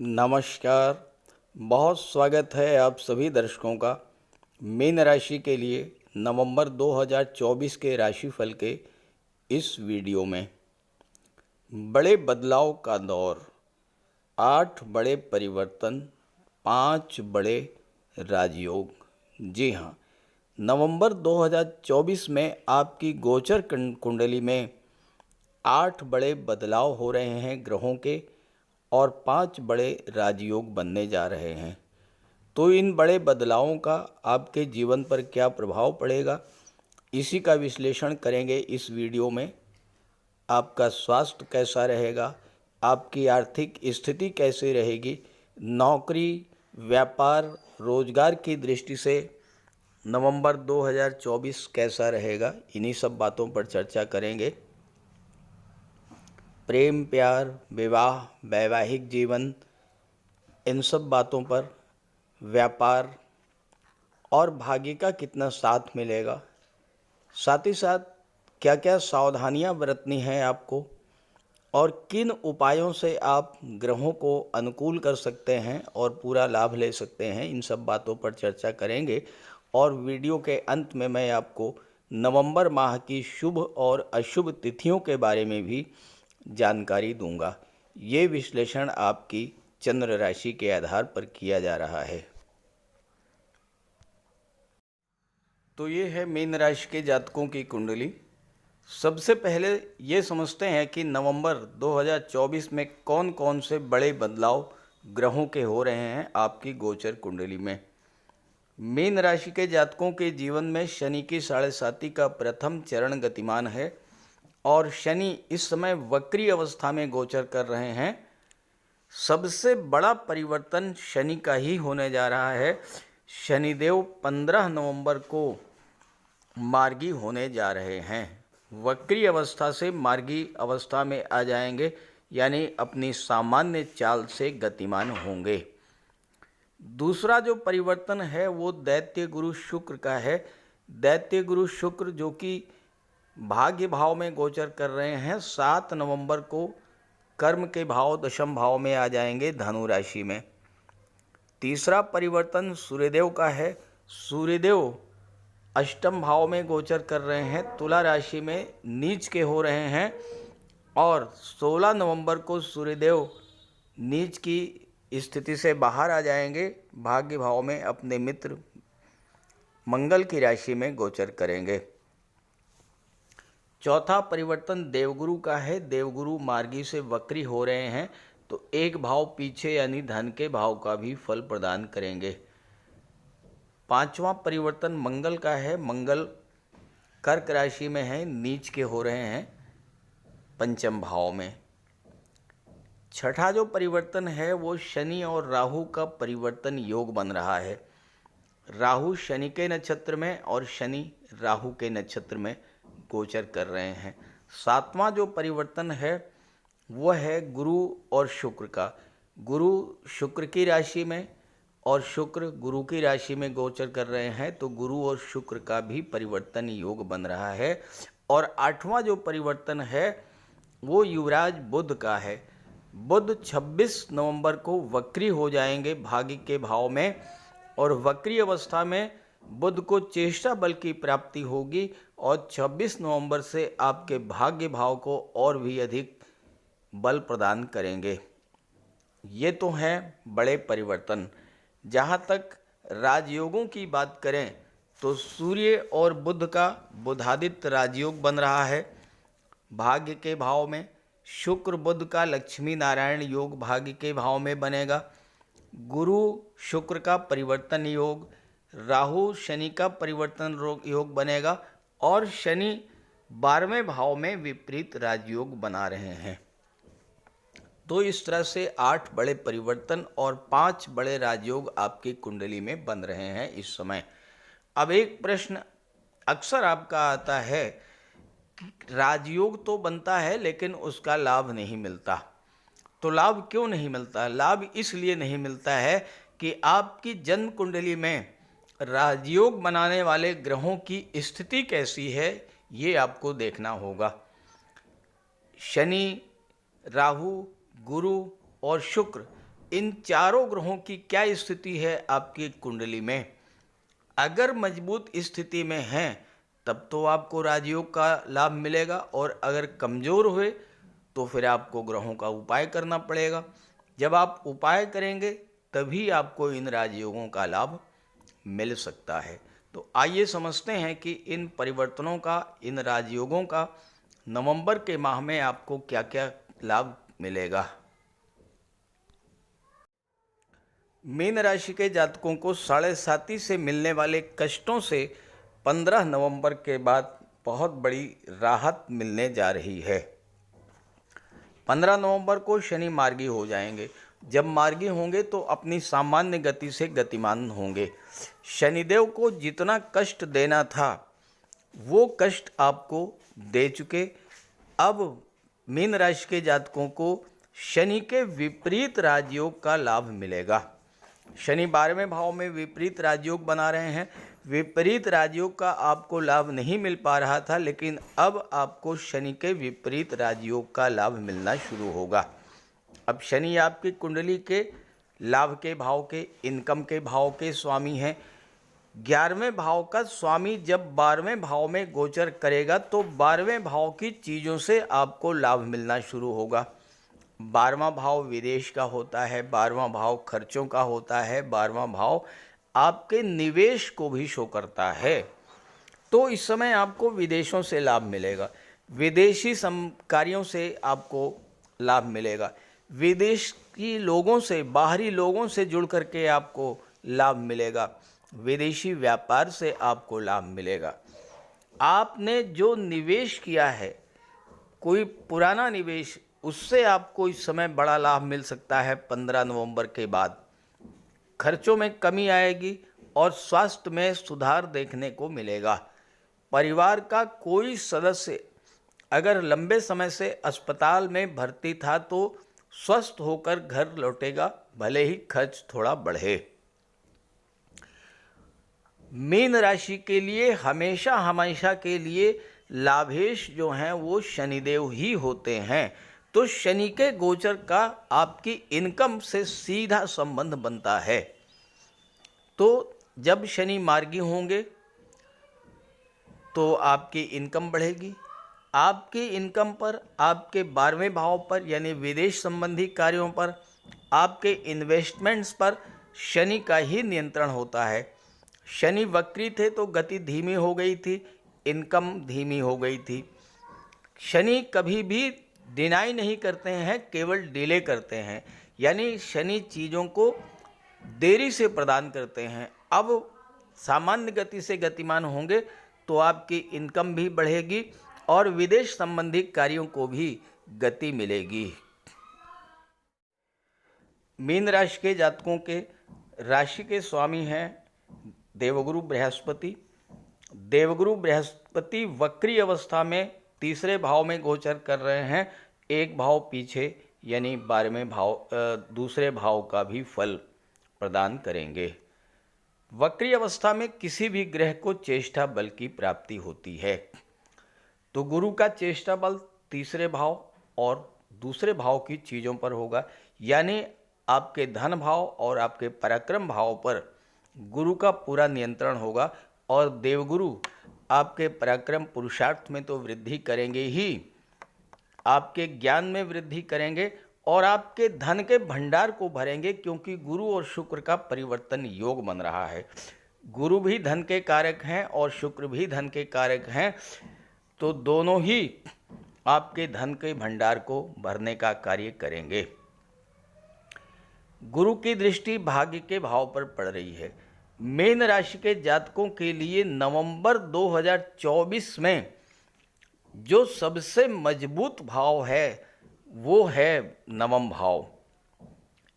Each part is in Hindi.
नमस्कार। बहुत स्वागत है आप सभी दर्शकों का मीन राशि के लिए नवंबर 2024 के राशिफल के इस वीडियो में। बड़े बदलाव का दौर, 8 बड़े परिवर्तन, 5 बड़े राजयोग। जी हाँ, नवंबर 2024 में आपकी गोचर कुंडली में 8 बड़े बदलाव हो रहे हैं ग्रहों के और 5 बड़े राजयोग बनने जा रहे हैं। तो इन बड़े बदलावों का आपके जीवन पर क्या प्रभाव पड़ेगा, इसी का विश्लेषण करेंगे इस वीडियो में। आपका स्वास्थ्य कैसा रहेगा, आपकी आर्थिक स्थिति कैसी रहेगी, नौकरी, व्यापार, रोजगार की दृष्टि से नवंबर 2024 कैसा रहेगा, इन्हीं सब बातों पर चर्चा करेंगे। प्रेम, प्यार, विवाह, वैवाहिक जीवन, इन सब बातों पर, व्यापार और भाग्य का कितना साथ मिलेगा, साथ ही साथ क्या क्या सावधानियां बरतनी हैं आपको और किन उपायों से आप ग्रहों को अनुकूल कर सकते हैं और पूरा लाभ ले सकते हैं, इन सब बातों पर चर्चा करेंगे। और वीडियो के अंत में मैं आपको नवंबर माह की शुभ और अशुभ तिथियों के बारे में भी जानकारी दूंगा। ये विश्लेषण आपकी चंद्र राशि के आधार पर किया जा रहा है। तो ये है मीन राशि के जातकों की कुंडली। सबसे पहले ये समझते हैं कि नवंबर 2024 में कौन कौन से बड़े बदलाव ग्रहों के हो रहे हैं आपकी गोचर कुंडली में। मीन राशि के जातकों के जीवन में शनि की 7.5 का प्रथम चरण गतिमान है और शनि इस समय वक्री अवस्था में गोचर कर रहे हैं। सबसे बड़ा परिवर्तन शनि का ही होने जा रहा है। शनिदेव 15 नवंबर को मार्गी होने जा रहे हैं, वक्री अवस्था से मार्गी अवस्था में आ जाएंगे, यानी अपनी सामान्य चाल से गतिमान होंगे। दूसरा जो परिवर्तन है वो दैत्य गुरु शुक्र का है। दैत्य गुरु शुक्र जो कि भाग्य भाव में गोचर कर रहे हैं, 7 नवंबर को कर्म के भाव दशम भाव में आ जाएंगे, धनु राशि में। तीसरा परिवर्तन सूर्यदेव का है। सूर्यदेव अष्टम भाव में गोचर कर रहे हैं, तुला राशि में नीच के हो रहे हैं और 16 नवंबर को सूर्यदेव नीच की स्थिति से बाहर आ जाएंगे, भाग्य भाव में अपने मित्र मंगल की राशि में गोचर करेंगे। चौथा परिवर्तन देवगुरु का है। देवगुरु मार्गी से वक्री हो रहे हैं, तो एक भाव पीछे यानी धन के भाव का भी फल प्रदान करेंगे। पांचवा परिवर्तन मंगल का है। मंगल कर्क राशि में है, नीच के हो रहे हैं पंचम भाव में। छठा जो परिवर्तन है वो शनि और राहु का परिवर्तन योग बन रहा है। राहु शनि के नक्षत्र में और शनि राहु के नक्षत्र में गोचर कर रहे हैं। सातवां जो परिवर्तन है वह है गुरु और शुक्र का। गुरु शुक्र की राशि में और शुक्र गुरु की राशि में गोचर कर रहे हैं, तो गुरु और शुक्र का भी परिवर्तन योग बन रहा है। और आठवां जो परिवर्तन है वो युवराज बुध का है। बुध 26 नवंबर को वक्री हो जाएंगे भाग्य के भाव में और वक्री अवस्था में बुध को चेष्टा बल की प्राप्ति होगी और 26 नवंबर से आपके भाग्य भाव को और भी अधिक बल प्रदान करेंगे। ये तो हैं बड़े परिवर्तन। जहाँ तक राजयोगों की बात करें तो सूर्य और बुध का बुधादित्य राजयोग बन रहा है भाग्य के भाव में। शुक्र बुध का लक्ष्मी नारायण योग भाग्य के भाव में बनेगा। गुरु शुक्र का परिवर्तन योग, राहु शनि का परिवर्तन योग बनेगा और शनि 12वें भाव में विपरीत राजयोग बना रहे हैं। तो इस तरह से 8 बड़े परिवर्तन और 5 बड़े राजयोग आपकी कुंडली में बन रहे हैं इस समय। अब एक प्रश्न अक्सर आपका आता है कि राजयोग तो बनता है लेकिन उसका लाभ नहीं मिलता। तो लाभ क्यों नहीं मिलता? लाभ इसलिए नहीं मिलता है कि आपकी जन्म कुंडली में राजयोग बनाने वाले ग्रहों की स्थिति कैसी है, ये आपको देखना होगा। शनि, राहु, गुरु और शुक्र इन चारों ग्रहों की क्या स्थिति है आपकी कुंडली में। अगर मजबूत स्थिति में हैं तब तो आपको राजयोग का लाभ मिलेगा, और अगर कमज़ोर हुए तो फिर आपको ग्रहों का उपाय करना पड़ेगा। जब आप उपाय करेंगे तभी आपको इन राजयोगों का लाभ मिल सकता है। तो आइए समझते हैं कि इन परिवर्तनों का, इन राजयोगों का नवंबर के माह में आपको क्या क्या लाभ मिलेगा। मीन राशि के जातकों को 7.5 से मिलने वाले कष्टों से 15 नवंबर के बाद बहुत बड़ी राहत मिलने जा रही है। 15 नवंबर को शनि मार्गी हो जाएंगे। जब मार्गी होंगे तो अपनी सामान्य गति से गतिमान होंगे। शनिदेव को जितना कष्ट देना था वो कष्ट आपको दे चुके। अब मीन राशि के जातकों को शनि के विपरीत राजयोग का लाभ मिलेगा। शनि 12वें भाव में विपरीत राजयोग बना रहे हैं। विपरीत राजयोग का आपको लाभ नहीं मिल पा रहा था, लेकिन अब आपको शनि के विपरीत राजयोग का लाभ मिलना शुरू होगा। अब शनि आपकी कुंडली के लाभ के भाव के, इनकम के भाव के स्वामी हैं। 11वें भाव का स्वामी जब 12वें भाव में गोचर करेगा तो 12वें भाव की चीज़ों से आपको लाभ मिलना शुरू होगा। 12वां भाव विदेश का होता है, 12वां भाव खर्चों का होता है, 12वां भाव आपके निवेश को भी शो करता है। तो इस समय आपको विदेशों से लाभ मिलेगा, विदेशी कार्यों से आपको लाभ मिलेगा, विदेशी लोगों से, बाहरी लोगों से जुड़ करके आपको लाभ मिलेगा, विदेशी व्यापार से आपको लाभ मिलेगा। आपने जो निवेश किया है, कोई पुराना निवेश, उससे आपको इस समय बड़ा लाभ मिल सकता है। 15 नवंबर के बाद खर्चों में कमी आएगी और स्वास्थ्य में सुधार देखने को मिलेगा। परिवार का कोई सदस्य अगर लंबे समय से अस्पताल में भर्ती था तो स्वस्थ होकर घर लौटेगा, भले ही खर्च थोड़ा बढ़े। मीन राशि के लिए हमेशा हमेशा के लिए लाभेश जो हैं वो शनिदेव ही होते हैं। तो शनि के गोचर का आपकी इनकम से सीधा संबंध बनता है। तो जब शनि मार्गी होंगे तो आपकी इनकम बढ़ेगी। आपकी इनकम पर, आपके 12वें भाव पर यानी विदेश संबंधी कार्यों पर, आपके इन्वेस्टमेंट्स पर शनि का ही नियंत्रण होता है। शनि वक्री थे तो गति धीमी हो गई थी, इनकम धीमी हो गई थी। शनि कभी भी डिनाई नहीं करते हैं, केवल डिले करते हैं, यानी शनि चीज़ों को देरी से प्रदान करते हैं। अब सामान्य गति से गतिमान होंगे तो आपकी इनकम भी बढ़ेगी और विदेश संबंधी कार्यों को भी गति मिलेगी। मीन राशि के जातकों के राशि के स्वामी हैं देवगुरु बृहस्पति। देवगुरु बृहस्पति वक्री अवस्था में 3रे भाव में गोचर कर रहे हैं। एक भाव पीछे यानी 12वें भाव, दूसरे भाव का भी फल प्रदान करेंगे। वक्री अवस्था में किसी भी ग्रह को चेष्टा बल की प्राप्ति होती है। तो गुरु का चेष्टा बल 3रे भाव और दूसरे भाव की चीज़ों पर होगा, यानी आपके धन भाव और आपके पराक्रम भाव पर गुरु का पूरा नियंत्रण होगा। और देवगुरु आपके पराक्रम पुरुषार्थ में तो वृद्धि करेंगे ही, आपके ज्ञान में वृद्धि करेंगे और आपके धन के भंडार को भरेंगे, क्योंकि गुरु और शुक्र का परिवर्तन योग बन रहा है। गुरु भी धन के कारक हैं और शुक्र भी धन के कारक हैं, तो दोनों ही आपके धन के भंडार को भरने का कार्य करेंगे। गुरु की दृष्टि भाग्य के भाव पर पड़ रही है। मीन राशि के जातकों के लिए नवंबर 2024 में जो सबसे मजबूत भाव है वो है 9वां भाव।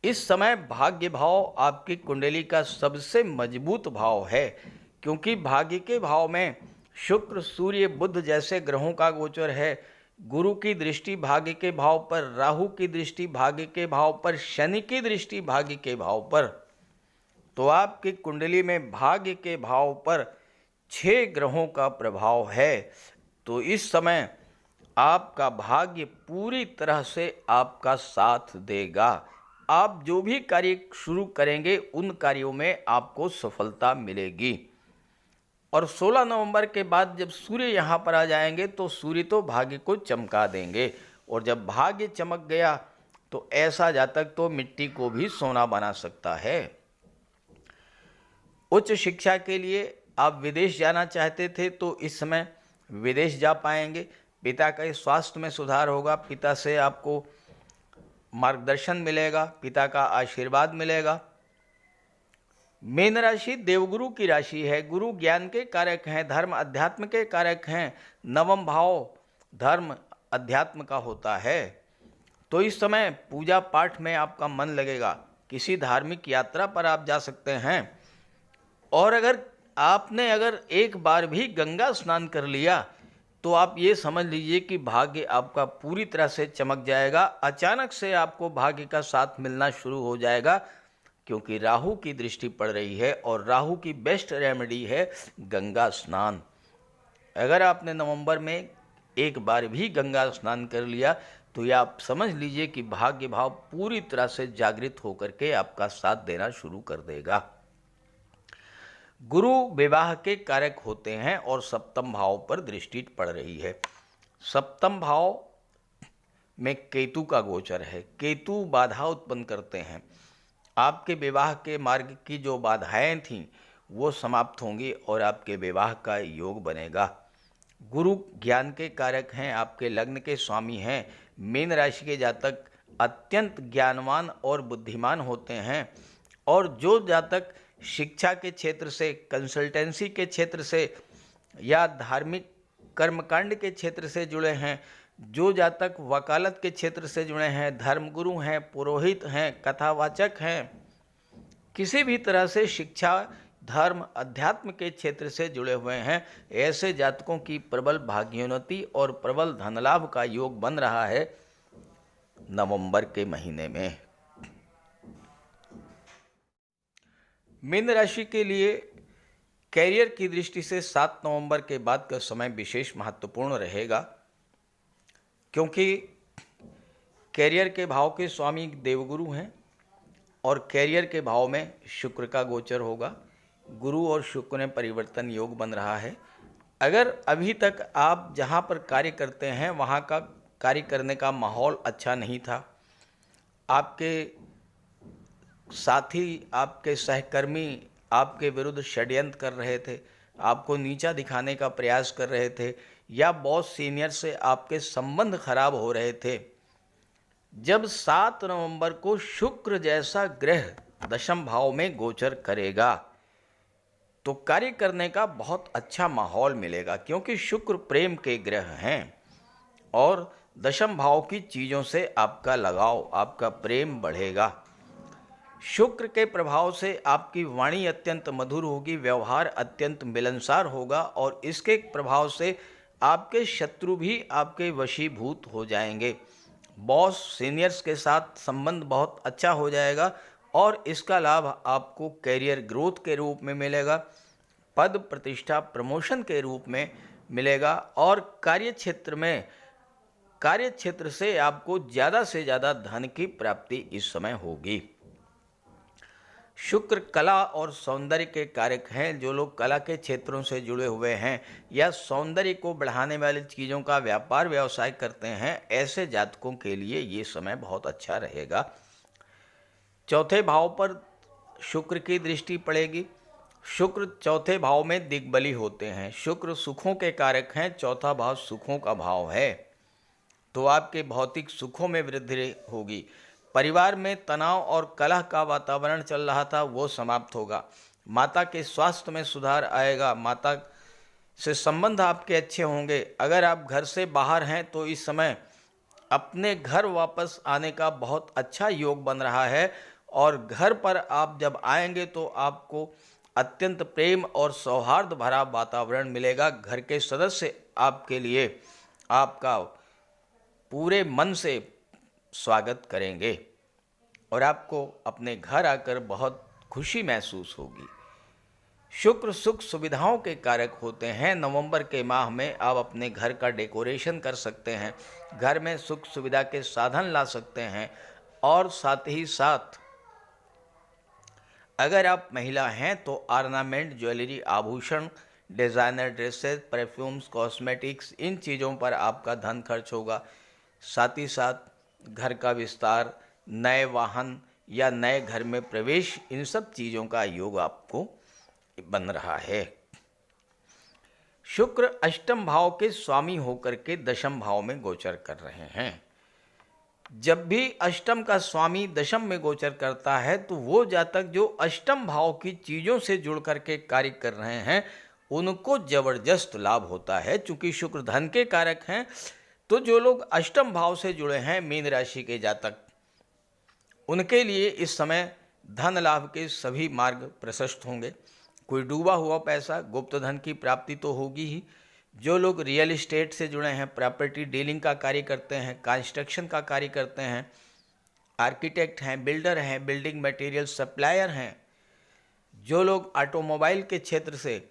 इस समय भाग्य भाव आपकी कुंडली का सबसे मजबूत भाव है, क्योंकि भाग्य के भाव में शुक्र, सूर्य, बुध जैसे ग्रहों का गोचर है। गुरु की दृष्टि भाग्य के भाव पर, राहु की दृष्टि भाग्य के भाव पर, शनि की दृष्टि भाग्य के भाव पर। तो आपकी कुंडली में भाग्य के भाव पर 6 ग्रहों का प्रभाव है। तो इस समय आपका भाग्य पूरी तरह से आपका साथ देगा। आप जो भी कार्य शुरू करेंगे उन कार्यों में आपको सफलता मिलेगी। और 16 नवंबर के बाद जब सूर्य यहाँ पर आ जाएंगे तो सूर्य तो भाग्य को चमका देंगे, और जब भाग्य चमक गया तो ऐसा जातक तो मिट्टी को भी सोना बना सकता है। उच्च शिक्षा के लिए आप विदेश जाना चाहते थे तो इस समय विदेश जा पाएंगे। पिता के स्वास्थ्य में सुधार होगा, पिता से आपको मार्गदर्शन मिलेगा, पिता का आशीर्वाद मिलेगा। मीन राशि देवगुरु की राशि है। गुरु ज्ञान के कारक हैं, धर्म अध्यात्म के कारक हैं। नवम भाव धर्म अध्यात्म का होता है, तो इस समय पूजा पाठ में आपका मन लगेगा। किसी धार्मिक यात्रा पर आप जा सकते हैं। और अगर आपने एक बार भी गंगा स्नान कर लिया तो आप ये समझ लीजिए कि भाग्य आपका पूरी तरह से चमक जाएगा। अचानक से आपको भाग्य का साथ मिलना शुरू हो जाएगा, क्योंकि राहु की दृष्टि पड़ रही है और राहु की बेस्ट रेमेडी है गंगा स्नान। अगर आपने नवंबर में एक बार भी गंगा स्नान कर लिया तो ये आप समझ लीजिए कि भाग्य भाव पूरी तरह से जागृत होकर के आपका साथ देना शुरू कर देगा। गुरु विवाह के कारक होते हैं और सप्तम भाव पर दृष्टि पड़ रही है। सप्तम भाव में केतु का गोचर है। केतु बाधा उत्पन्न करते हैं। आपके विवाह के मार्ग की जो बाधाएं थीं वो समाप्त होंगी और आपके विवाह का योग बनेगा। गुरु ज्ञान के कारक हैं, आपके लग्न के स्वामी हैं। मीन राशि के जातक अत्यंत ज्ञानवान और बुद्धिमान होते हैं, और जो जातक शिक्षा के क्षेत्र से, कंसल्टेंसी के क्षेत्र से या धार्मिक कर्मकांड के क्षेत्र से जुड़े हैं, जो जातक वकालत के क्षेत्र से जुड़े हैं, धर्मगुरु हैं, पुरोहित हैं, कथावाचक हैं, किसी भी तरह से शिक्षा, धर्म, अध्यात्म के क्षेत्र से जुड़े हुए हैं, ऐसे जातकों की प्रबल भाग्योन्नति और प्रबल धनलाभ का योग बन रहा है नवंबर के महीने में। मीन राशि के लिए कैरियर की दृष्टि से 7 नवंबर के बाद का समय विशेष महत्वपूर्ण रहेगा, क्योंकि कैरियर के भाव के स्वामी देवगुरु हैं और कैरियर के भाव में शुक्र का गोचर होगा। गुरु और शुक्र ने परिवर्तन योग बन रहा है। अगर अभी तक आप जहां पर कार्य करते हैं वहां का कार्य करने का माहौल अच्छा नहीं था, आपके साथी, आपके सहकर्मी आपके विरुद्ध षड्यंत्र कर रहे थे, आपको नीचा दिखाने का प्रयास कर रहे थे, या बॉस सीनियर से आपके संबंध खराब हो रहे थे, जब 7 नवंबर को शुक्र जैसा ग्रह दशम भाव में गोचर करेगा तो कार्य करने का बहुत अच्छा माहौल मिलेगा, क्योंकि शुक्र प्रेम के ग्रह हैं और दशम भाव की चीज़ों से आपका लगाव, आपका प्रेम बढ़ेगा। शुक्र के प्रभाव से आपकी वाणी अत्यंत मधुर होगी, व्यवहार अत्यंत मिलनसार होगा, और इसके प्रभाव से आपके शत्रु भी आपके वशीभूत हो जाएंगे। बॉस सीनियर्स के साथ संबंध बहुत अच्छा हो जाएगा और इसका लाभ आपको कैरियर ग्रोथ के रूप में मिलेगा, पद प्रतिष्ठा प्रमोशन के रूप में मिलेगा, और कार्य क्षेत्र से आपको ज़्यादा से ज़्यादा धन की प्राप्ति इस समय होगी। शुक्र कला और सौंदर्य के कारक हैं। जो लोग कला के क्षेत्रों से जुड़े हुए हैं या सौंदर्य को बढ़ाने वाली चीज़ों का व्यापार व्यवसाय करते हैं, ऐसे जातकों के लिए ये समय बहुत अच्छा रहेगा। चौथे भाव पर शुक्र की दृष्टि पड़ेगी। शुक्र चौथे भाव में दिग्बली होते हैं। शुक्र सुखों के कारक हैं, चौथा भाव सुखों का भाव है, तो आपके भौतिक सुखों में वृद्धि होगी। परिवार में तनाव और कलह का वातावरण चल रहा था वो समाप्त होगा। माता के स्वास्थ्य में सुधार आएगा, माता से संबंध आपके अच्छे होंगे। अगर आप घर से बाहर हैं तो इस समय अपने घर वापस आने का बहुत अच्छा योग बन रहा है, और घर पर आप जब आएंगे तो आपको अत्यंत प्रेम और सौहार्द भरा वातावरण मिलेगा। घर के सदस्य आपके लिए आपका पूरे मन से स्वागत करेंगे और आपको अपने घर आकर बहुत खुशी महसूस होगी। शुक्र सुख सुविधाओं के कारक होते हैं। नवंबर के माह में आप अपने घर का डेकोरेशन कर सकते हैं, घर में सुख सुविधा के साधन ला सकते हैं, और साथ ही साथ अगर आप महिला हैं तो ऑर्नामेंट, ज्वेलरी, आभूषण, डिज़ाइनर ड्रेसेस, परफ्यूम्स, कॉस्मेटिक्स, इन चीज़ों पर आपका धन खर्च होगा। साथ ही साथ घर का विस्तार, नए वाहन या नए घर में प्रवेश, इन सब चीज़ों का योग आपको बन रहा है। शुक्र अष्टम भाव के स्वामी होकर के दशम भाव में गोचर कर रहे हैं। जब भी अष्टम का स्वामी दशम में गोचर करता है तो वो जातक जो अष्टम भाव की चीज़ों से जुड़ करके कार्य कर रहे हैं उनको जबरदस्त लाभ होता है। चूंकि शुक्र धन के कारक हैं तो जो लोग अष्टम भाव से जुड़े हैं, मीन राशि के जातक, उनके लिए इस समय धन लाभ के सभी मार्ग प्रशस्त होंगे। कोई डूबा हुआ पैसा, गुप्त धन की प्राप्ति तो होगी ही। जो लोग रियल एस्टेट से जुड़े हैं, प्रॉपर्टी डीलिंग का कार्य करते हैं, कंस्ट्रक्शन का कार्य करते हैं, आर्किटेक्ट हैं, बिल्डर हैं, बिल्डिंग मटेरियल सप्लायर हैं, जो लोग ऑटोमोबाइल के क्षेत्र से,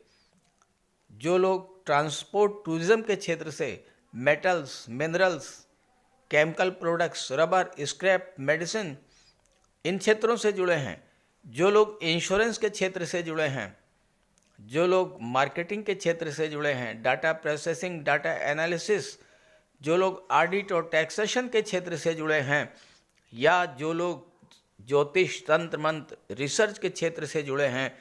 जो लोग ट्रांसपोर्ट टूरिज्म के क्षेत्र से, metals, minerals, chemical products, rubber, scrap, medicine, इन क्षेत्रों से जुड़े हैं, जो लोग इंश्योरेंस के क्षेत्र से जुड़े हैं, जो लोग मार्केटिंग के क्षेत्र से जुड़े हैं, डाटा प्रोसेसिंग, डाटा एनालिसिस, जो लोग ऑडिट और टैक्सेशन के क्षेत्र से जुड़े हैं, या जो लोग ज्योतिष, तंत्र मंत्र, रिसर्च के क्षेत्र से जुड़े हैं,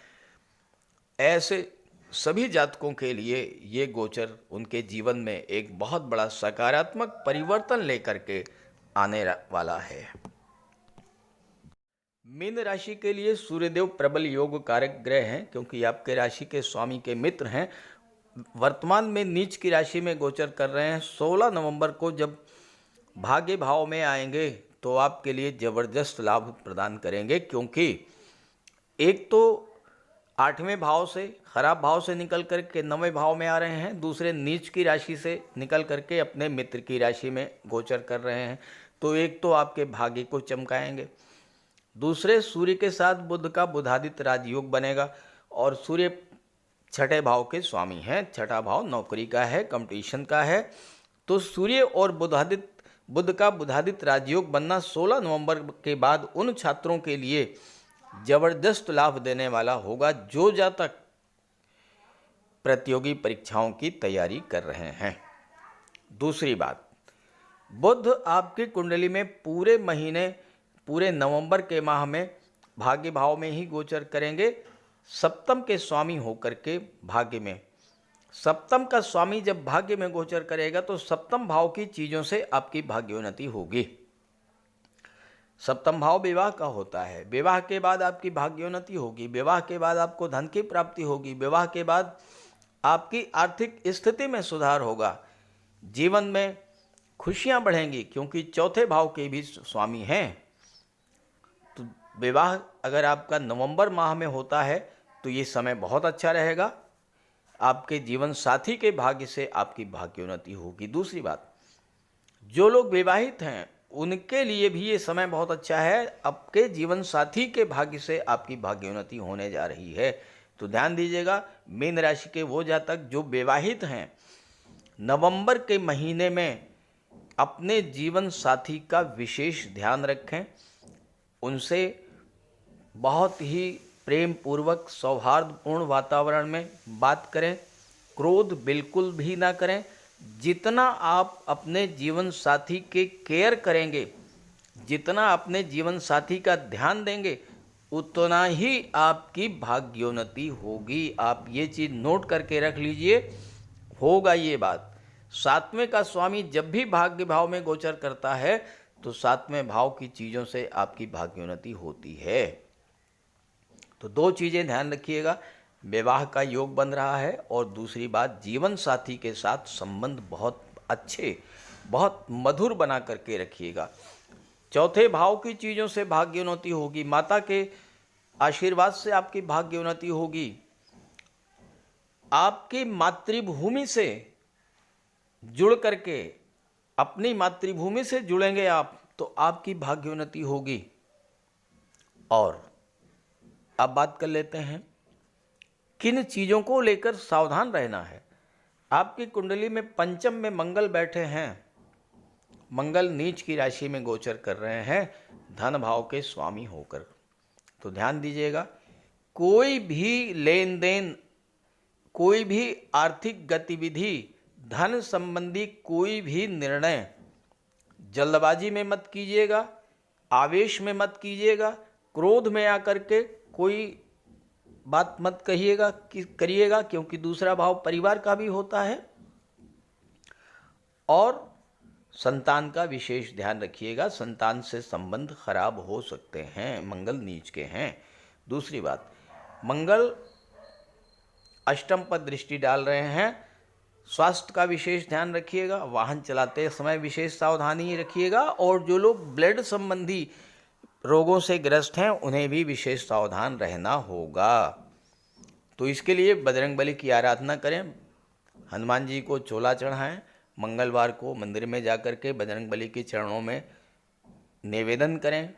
ऐसे सभी जातकों के लिए ये गोचर उनके जीवन में एक बहुत बड़ा सकारात्मक परिवर्तन लेकर के आने वाला है। मीन राशि के लिए सूर्यदेव प्रबल योग कारक ग्रह हैं, क्योंकि आपके राशि के स्वामी के मित्र हैं। वर्तमान में नीच की राशि में गोचर कर रहे हैं। 16 नवंबर को जब भाग्य भाव में आएंगे तो आपके लिए ज़बरदस्त लाभ प्रदान करेंगे, क्योंकि एक तो 8वें भाव से, खराब भाव से निकल कर के 9वें भाव में आ रहे हैं, दूसरे नीच की राशि से निकल कर के अपने मित्र की राशि में गोचर कर रहे हैं। तो एक तो आपके भाग्य को चमकाएंगे, दूसरे सूर्य के साथ बुध का बुधादित्य राजयोग बनेगा, और सूर्य छठे भाव के स्वामी हैं। छठा भाव नौकरी का है, कंपटीशन का है। तो सूर्य और बुध का बुधादित्य राजयोग बनना 16 नवंबर के बाद उन छात्रों के लिए जबरदस्त लाभ देने वाला होगा जो जातक प्रतियोगी परीक्षाओं की तैयारी कर रहे हैं। दूसरी बात, बुध आपकी कुंडली में पूरे महीने, पूरे नवंबर के माह में भाग्य भाव में ही गोचर करेंगे, सप्तम के स्वामी होकर के भाग्य में। सप्तम का स्वामी जब भाग्य में गोचर करेगा तो सप्तम भाव की चीज़ों से आपकी भाग्योन्नति होगी। सप्तम भाव विवाह का होता है। विवाह के बाद आपकी भाग्योन्नति होगी, विवाह के बाद आपको धन की प्राप्ति होगी, विवाह के बाद आपकी आर्थिक स्थिति में सुधार होगा, जीवन में खुशियां बढ़ेंगी, क्योंकि चौथे भाव के भी स्वामी हैं। तो विवाह अगर आपका नवंबर माह में होता है तो ये समय बहुत अच्छा रहेगा। आपके जीवन साथी के भाग्य से आपकी भाग्योन्नति होगी। दूसरी बात, जो लोग विवाहित हैं उनके लिए भी ये समय बहुत अच्छा है। आपके जीवन साथी के भाग्य से आपकी भाग्योन्नति होने जा रही है। तो ध्यान दीजिएगा, मीन राशि के वो जातक जो विवाहित हैं, नवंबर के महीने में अपने जीवन साथी का विशेष ध्यान रखें, उनसे बहुत ही प्रेम पूर्वक सौहार्दपूर्ण वातावरण में बात करें, क्रोध बिल्कुल भी ना करें। जितना आप अपने जीवन साथी के केयर करेंगे, जितना अपने जीवन साथी का ध्यान देंगे, उतना ही आपकी भाग्योन्नति होगी। आप ये चीज़ नोट करके रख लीजिए, होगा ये बात। 7वें का स्वामी जब भी भाग्य भाव में गोचर करता है तो 7वें भाव की चीज़ों से आपकी भाग्योन्नति होती है। तो दो चीज़ें ध्यान रखिएगा, विवाह का योग बन रहा है, और दूसरी बात, जीवन साथी के साथ संबंध बहुत अच्छे, बहुत मधुर बना करके रखिएगा। चौथे भाव की चीज़ों से भाग्योन्नति होगी, माता के आशीर्वाद से आपकी भाग्योन्नति होगी। आपकी मातृभूमि से जुड़ करके, अपनी मातृभूमि से जुड़ेंगे आप तो आपकी भाग्योन्नति होगी। और अब बात कर लेते हैं किन चीज़ों को लेकर सावधान रहना है। आपकी कुंडली में पंचम में मंगल बैठे हैं, मंगल नीच की राशि में गोचर कर रहे हैं धन भाव के स्वामी होकर। तो ध्यान दीजिएगा, कोई भी लेन देन, कोई भी आर्थिक गतिविधि, धन संबंधी कोई भी निर्णय जल्दबाजी में मत कीजिएगा, आवेश में मत कीजिएगा, क्रोध में आकर के कोई बात मत करिएगा, क्योंकि दूसरा भाव परिवार का भी होता है। और संतान का विशेष ध्यान रखिएगा, संतान से संबंध खराब हो सकते हैं, मंगल नीच के हैं। दूसरी बात, मंगल अष्टम पर दृष्टि डाल रहे हैं, स्वास्थ्य का विशेष ध्यान रखिएगा, वाहन चलाते समय विशेष सावधानी रखिएगा, और जो लोग ब्लड संबंधी रोगों से ग्रस्त हैं उन्हें भी विशेष सावधान रहना होगा। तो इसके लिए बजरंगबली की आराधना करें, हनुमान जी को चोला चढ़ाएं, मंगलवार को मंदिर में जाकर के बजरंगबली के चरणों में निवेदन करें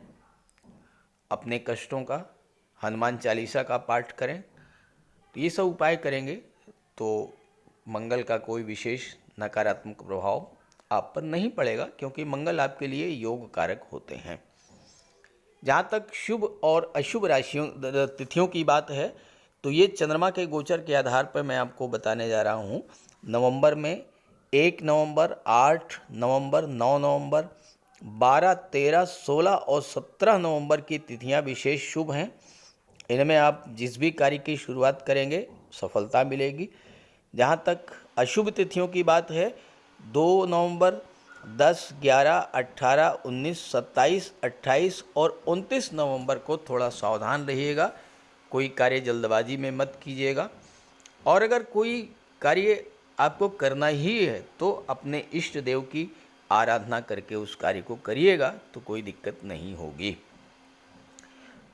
अपने कष्टों का, हनुमान चालीसा का पाठ करें। तो ये सब उपाय करेंगे तो मंगल का कोई विशेष नकारात्मक प्रभाव आप पर नहीं पड़ेगा, क्योंकि मंगल आपके लिए योग कारक होते हैं। जहाँ तक शुभ और अशुभ राशियों तिथियों की बात है, तो ये चंद्रमा के गोचर के आधार पर मैं आपको बताने जा रहा हूँ। नवंबर में 1 नवंबर, 8 नवंबर, 9 नवंबर, 12, 13, 16 और 17 नवंबर की तिथियां विशेष शुभ हैं। इनमें आप जिस भी कार्य की शुरुआत करेंगे सफलता मिलेगी। जहाँ तक अशुभ तिथियों की बात है, 2 नवंबर, 10, 11, 18, 19, 27, 28 और 29 नवंबर को थोड़ा सावधान रहिएगा, कोई कार्य जल्दबाजी में मत कीजिएगा। और अगर कोई कार्य आपको करना ही है तो अपने इष्ट देव की आराधना करके उस कार्य को करिएगा, तो कोई दिक्कत नहीं होगी।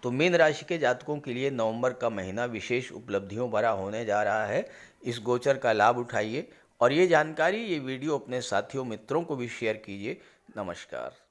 तो मीन राशि के जातकों के लिए नवंबर का महीना विशेष उपलब्धियों भरा होने जा रहा है। इस गोचर का लाभ उठाइए और ये जानकारी, ये वीडियो अपने साथियों मित्रों को भी शेयर कीजिए। नमस्कार।